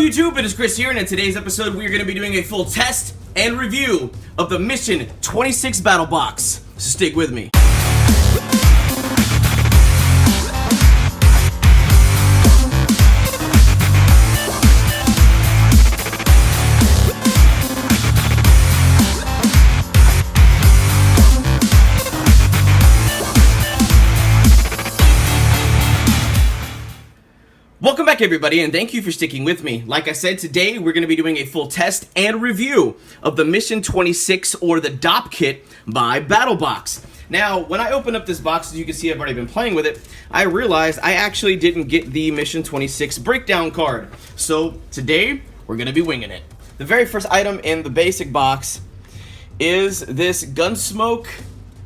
YouTube? It is Chris here, and in today's episode we are going to be doing a full test and review of the Mission 26 Battlbox. So stick with me. Welcome back everybody, and thank you for sticking with me. Like I said, today we're going to be doing a full test and review of the Mission 26 or the DOPP kit by Battlbox. Now, when I opened up this box, as you can see I've already been playing with it, I realized I actually didn't get the Mission 26 breakdown card. So today, we're going to be winging it. The very first item in the basic box is this Gunsmoke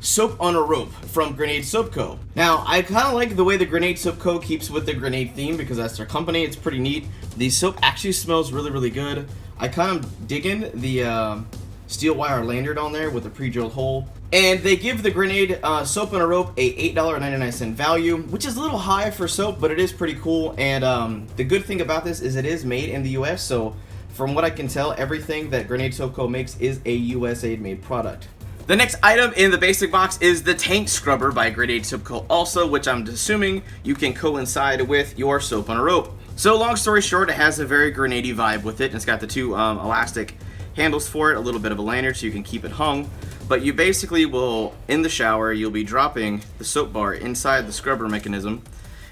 Soap on a Rope from Grenade Soap Co. Now, I kind of like the way the Grenade Soap Co. keeps with the grenade theme because that's their company. It's pretty neat. The soap actually smells really, really good. I kind of digging the steel wire lanyard on there with a pre-drilled hole. And they give the Grenade Soap on a Rope a $8.99 value, which is a little high for soap, but it is pretty cool. And the good thing about this is it is made in the US, so from what I can tell, everything that Grenade Soap Co. makes is a USA-made product. The next item in the basic box is the Tank Scrubber by Grenade Soap Co. also, which I'm assuming you can coincide with your Soap on a Rope. So long story short, it has a very grenade-y vibe with it, and it's got the two elastic handles for it, a little bit of a lanyard so you can keep it hung. But you basically will, in the shower, you'll be dropping the soap bar inside the scrubber mechanism,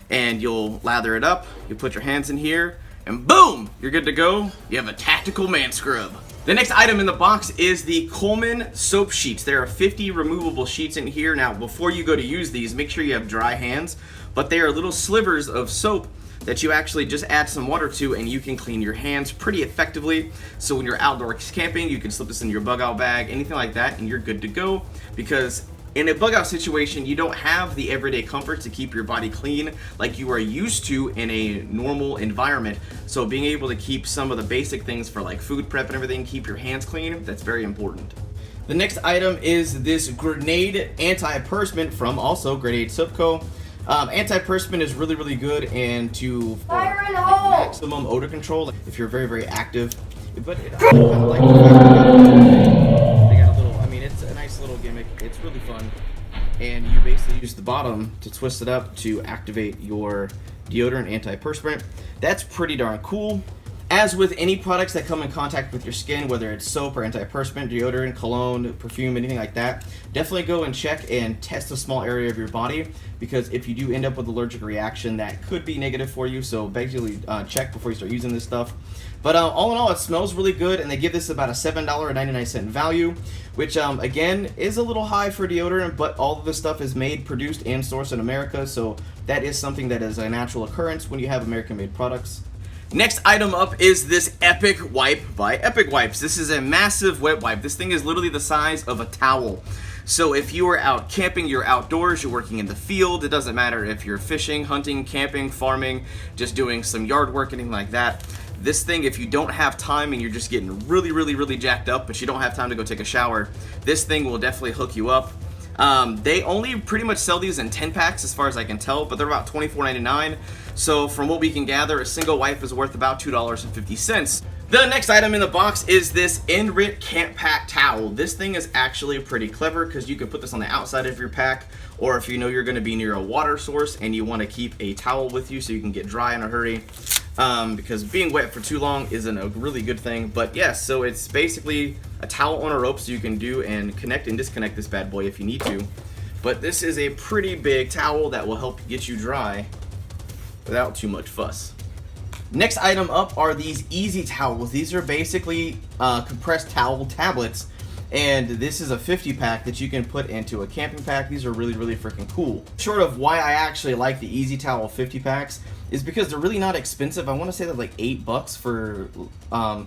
and you'll lather it up, you put your hands in here, and boom! You're good to go. You have a tactical man scrub. The next item in the box is the Coleman soap sheets. There are 50 removable sheets in here. Now, before you go to use these, make sure you have dry hands, but they are little slivers of soap that you actually just add some water to, and you can clean your hands pretty effectively. So when you're outdoors camping, you can slip this in your bug out bag, anything like that, and you're good to go. Because in a bug out situation, you don't have the everyday comfort to keep your body clean like you are used to in a normal environment. So being able to keep some of the basic things for like food prep and everything, keep your hands clean, that's very important. The next item is this Grenade Anti-Perspirant from also Grenade Soap Co. Anti-perspirant is really, really good and to maximum odor control if you're very, very active. But I kind of like the fact they got a little, I mean, it's a nice little gimmick. It's really fun. And you basically use the bottom to twist it up to activate your deodorant anti-perspirant. That's pretty darn cool. As with any products that come in contact with your skin, whether it's soap or anti-perspirant, deodorant, cologne, perfume, anything like that, definitely go and check and test a small area of your body, because if you do end up with an allergic reaction, that could be negative for you. So basically check before you start using this stuff. But all in all, it smells really good, and they give this about a $7.99 value, which again is a little high for deodorant, but all of this stuff is made, produced, and sourced in America, so that is something that is a natural occurrence when you have American-made products. Next item up is this Epic Wipe by Epic Wipes. This is a massive wet wipe. This thing is literally the size of a towel. So if you are out camping, you're outdoors, you're working in the field, it doesn't matter if you're fishing, hunting, camping, farming, just doing some yard work, anything like that. This thing, if you don't have time and you're just getting really, really, really jacked up, but you don't have time to go take a shower, this thing will definitely hook you up. They only pretty much sell these in 10 packs as far as I can tell, but they're about $24.99. So from what we can gather, a single wipe is worth about $2.50. The next item in the box is this Enrit Camp Pack Towel. This thing is actually pretty clever because you can put this on the outside of your pack, or if you know you're going to be near a water source and you want to keep a towel with you so you can get dry in a hurry. Because being wet for too long isn't a really good thing. But yes, so it's basically a towel on a rope so you can do and connect and disconnect this bad boy if you need to. But this is a pretty big towel that will help get you dry without too much fuss. Next item up are these Easy Towels. These are basically compressed towel tablets, and this is a 50 pack that you can put into a camping pack. These are really, really freaking cool. Short of why I actually like the Easy Towel 50 packs is because they're really not expensive. I want to say they're like $8 for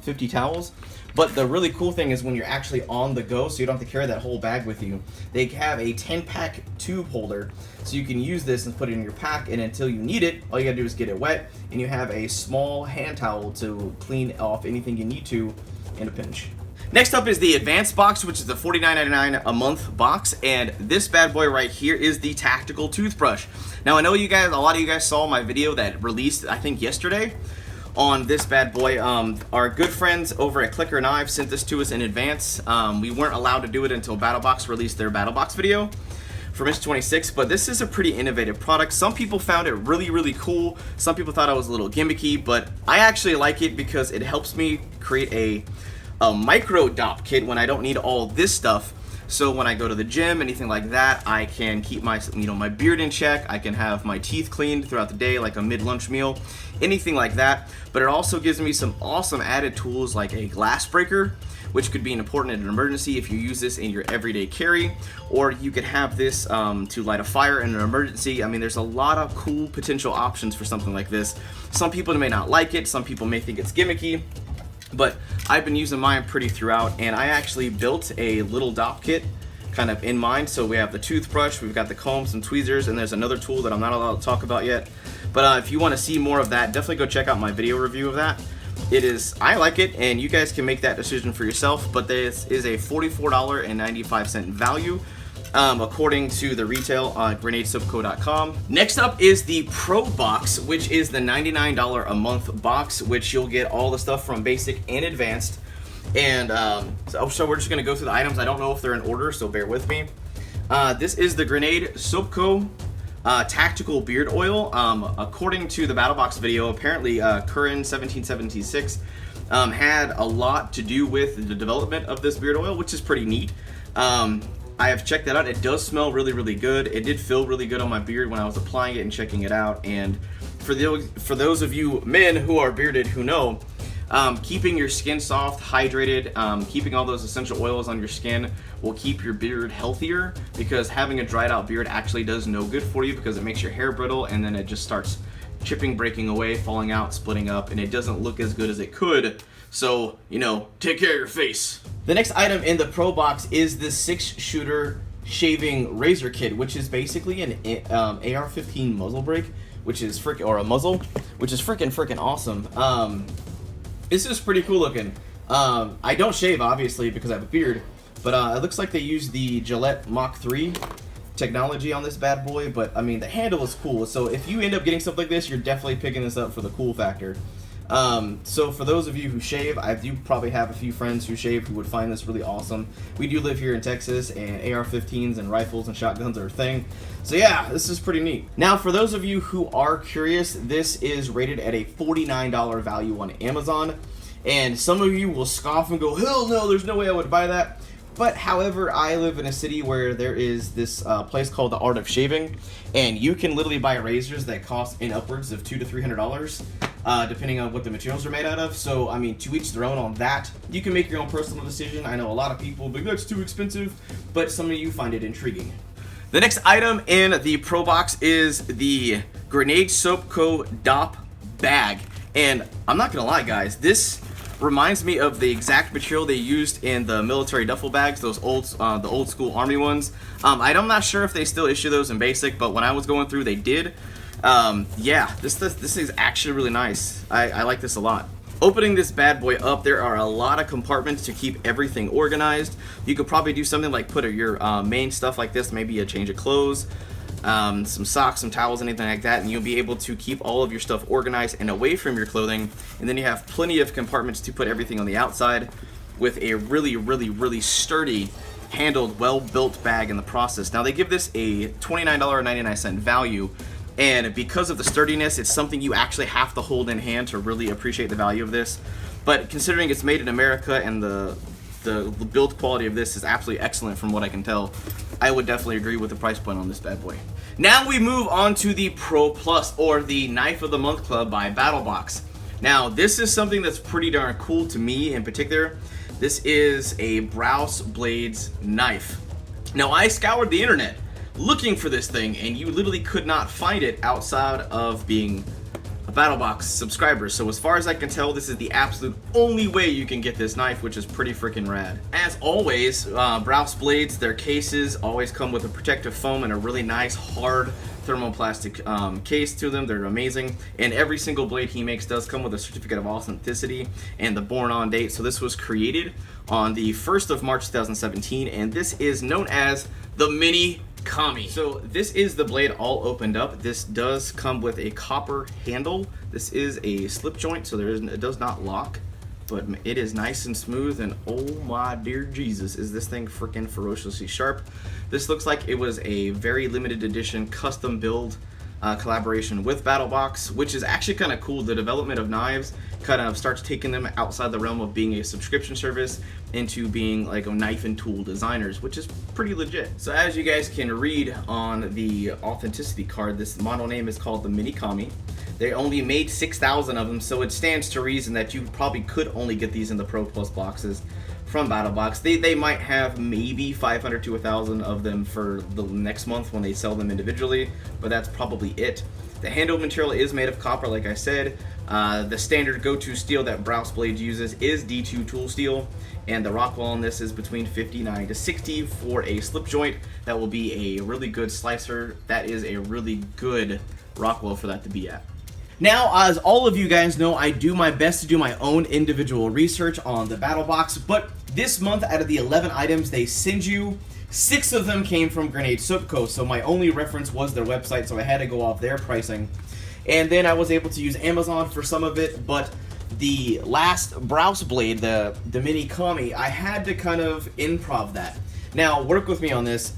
50 towels. But the really cool thing is when you're actually on the go, so you don't have to carry that whole bag with you, they have a 10-pack tube holder, so you can use this and put it in your pack, and until you need it, all you gotta do is get it wet, and you have a small hand towel to clean off anything you need to in a pinch. Next up is the Advanced Box, which is the $49.99 a month box, and this bad boy right here is the Tactical Toothbrush. Now I know you guys, a lot of you guys saw my video that released, I think yesterday, on this bad boy. Our good friends over at Clicker Knives sent this to us in advance. We weren't allowed to do it until Battlebox released their Battlebox video for Mission 26, but this is a pretty innovative product. Some people found it really, really cool. Some people thought it was a little gimmicky, but I actually like it because it helps me create a micro DOPP kit when I don't need all this stuff. So when I go to the gym, anything like that, I can keep my, my beard in check. I can have my teeth cleaned throughout the day, like a mid-lunch meal, anything like that. But it also gives me some awesome added tools like a glass breaker, which could be important in an emergency if you use this in your everyday carry, or you could have this to light a fire in an emergency. I mean, there's a lot of cool potential options for something like this. Some people may not like it, some people may think it's gimmicky, but I've been using mine pretty throughout, and I actually built a little DOPP kit kind of in mind. So we have the toothbrush, we've got the comb, some tweezers, and there's another tool that I'm not allowed to talk about yet. But if you want to see more of that, definitely go check out my video review of that. I like it, and you guys can make that decision for yourself, but this is a $44.95 value. According to the retail on GrenadeSoapCo.com. Next up is the Pro Box, which is the $99 a month box, which you'll get all the stuff from basic and advanced. And so we're just gonna go through the items. I don't know if they're in order, so bear with me. This is the Grenade Soapco Tactical Beard Oil. According to the Battlebox video, apparently Curran 1776 had a lot to do with the development of this beard oil, which is pretty neat. I have checked that out. It does smell really, really good. It did feel really good on my beard when I was applying it and checking it out. And for those of you men who are bearded who know, keeping your skin soft, hydrated, keeping all those essential oils on your skin will keep your beard healthier, because having a dried out beard actually does no good for you, because it makes your hair brittle and then it just starts chipping, breaking away, falling out, splitting up, and it doesn't look as good as it could. So, take care of your face. The next item in the Pro Box is the 6-shooter shaving razor kit, which is basically an AR-15 muzzle brake, which is or a muzzle, which is freaking awesome. This is pretty cool looking. I don't shave, obviously, because I have a beard, but it looks like they use the Gillette Mach 3 technology on this bad boy, but I mean, the handle is cool. So if you end up getting stuff like this, you're definitely picking this up for the cool factor. So for those of you who shave, I do probably have a few friends who shave who would find this really awesome. We do live here in Texas, and AR-15s and rifles and shotguns are a thing. So yeah, this is pretty neat. Now, for those of you who are curious, this is rated at a $49 value on Amazon. And some of you will scoff and go, hell no, there's no way I would buy that. But however, I live in a city where there is this place called the Art of Shaving, and you can literally buy razors that cost in upwards of $200 to $300, depending on what the materials are made out of. So, I mean, to each their own on that. You can make your own personal decision. I know a lot of people think that's too expensive, but some of you find it intriguing. The next item in the Pro Box is the Grenade Soapco DOPP bag. And I'm not gonna lie, guys, this reminds me of the exact material they used in the military duffel bags, those the old school army ones. I'm not sure if they still issue those in basic, but when I was going through, they did. Yeah, this is actually really nice. I like this a lot. Opening this bad boy up, there are a lot of compartments to keep everything organized. You could probably do something like put your main stuff like this, maybe a change of clothes, some socks, some towels, anything like that, and you'll be able to keep all of your stuff organized and away from your clothing. And then you have plenty of compartments to put everything on the outside, with a really sturdy, handled, well-built bag in the process. Now, they give this a $29.99 value, and because of the sturdiness, it's something you actually have to hold in hand to really appreciate the value of this. But considering it's made in America and the build quality of this is absolutely excellent from what I can tell, I would definitely agree with the price point on this bad boy. Now we move on to the Pro Plus, or the Knife of the Month Club by Battlebox. Now, this is something that's pretty darn cool to me in particular. This is a Brous Blades knife. Now, I scoured the internet looking for this thing, and you literally could not find it outside of being a Battlebox subscriber. So as far as I can tell, this is the absolute only way you can get this knife, which is pretty freaking rad. As always, Brous Blades, their cases always come with a protective foam and a really nice hard thermoplastic case to them. They're amazing, and every single blade he makes does come with a certificate of authenticity and the born on date. So this was created on the 1st of March 2017, and this is known as the Mini Kami. So this is the blade all opened up. This does come with a copper handle. This is a slip joint, so it does not lock, but it is nice and smooth, and oh my dear Jesus, is this thing freaking ferociously sharp. This looks like it was a very limited edition custom build collaboration with Battlbox, which is actually kind of cool. The development of knives kind of starts taking them outside the realm of being a subscription service into being like a knife and tool designers, which is pretty legit. So as you guys can read on the authenticity card, this model name is called the Mini Kami. They only made 6,000 of them, so it stands to reason that you probably could only get these in the Pro Plus boxes from Battlbox. They might have maybe 500 to 1,000 of them for the next month when they sell them individually, but that's probably it. The handle material is made of copper, like I said. The standard go-to steel that Brous Blade uses is D2 tool steel, and the Rockwell on this is between 59 to 60 for a slip joint. That will be a really good slicer. That is a really good Rockwell for that to be at. Now, as all of you guys know, I do my best to do my own individual research on the Battlbox, but this month, out of the 11 items they send you, 6 of them came from Grenade Soapco, so my only reference was their website, so I had to go off their pricing. And then I was able to use Amazon for some of it, but the last Brous Blade, the Mini Kami, I had to kind of improv that. Now, work with me on this.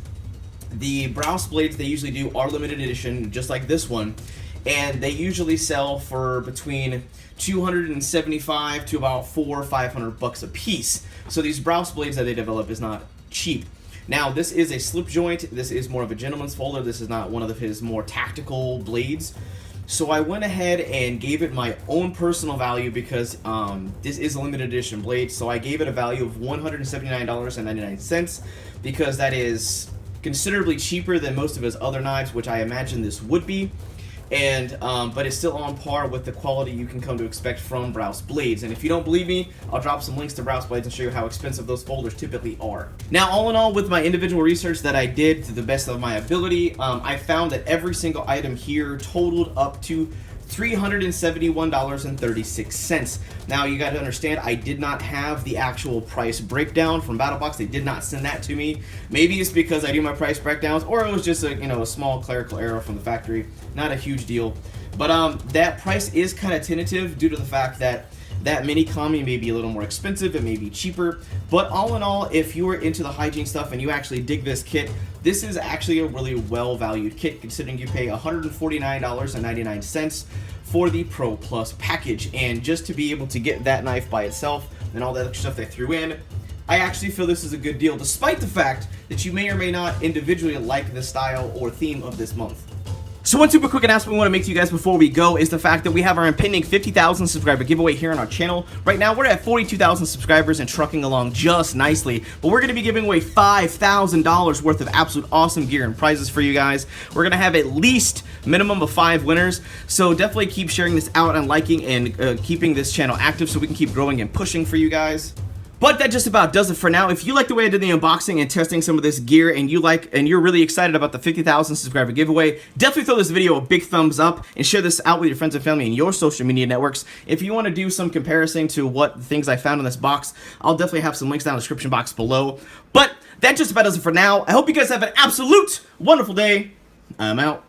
The Brous Blades they usually do are limited edition, just like this one, and they usually sell for between $275 to about $400 or $500 a piece. So these Brous Blades that they develop is not cheap. Now, this is a slip joint. This is more of a gentleman's folder. This is not one of his more tactical blades. So I went ahead and gave it my own personal value because this is a limited edition blade. So I gave it a value of $179.99 because that is considerably cheaper than most of his other knives, which I imagine this would be. And but it's still on par with the quality you can come to expect from Brous Blades. And if you don't believe me, I'll drop some links to Brous Blades and show you how expensive those folders typically are. Now, all in all, with my individual research that I did to the best of my ability, I found that every single item here totaled up to $371.36. Now, you got to understand, I did not have the actual price breakdown from Battlbox. They did not send that to me. Maybe it's because I do my price breakdowns, or it was just a a small clerical error from the factory. Not a huge deal, but that price is kind of tentative due to the fact that that Mini Kami may be a little more expensive, it may be cheaper, but all in all, if you are into the hygiene stuff and you actually dig this kit, this is actually a really well-valued kit considering you pay $149.99 for the Pro Plus package. And just to be able to get that knife by itself and all that extra stuff they threw in, I actually feel this is a good deal, despite the fact that you may or may not individually like the style or theme of this month. So one super quick announcement we want to make to you guys before we go is the fact that we have our impending 50,000 subscriber giveaway here on our channel. Right now, we're at 42,000 subscribers and trucking along just nicely. But we're going to be giving away $5,000 worth of absolute awesome gear and prizes for you guys. We're going to have at least minimum of 5 winners. So definitely keep sharing this out and liking and keeping this channel active so we can keep growing and pushing for you guys. But that just about does it for now. If you like the way I did the unboxing and testing some of this gear, and you're really excited about the 50,000 subscriber giveaway, definitely throw this video a big thumbs up and share this out with your friends and family and your social media networks. If you want to do some comparison to what things I found in this box, I'll definitely have some links down in the description box below. But that just about does it for now. I hope you guys have an absolute wonderful day. I'm out.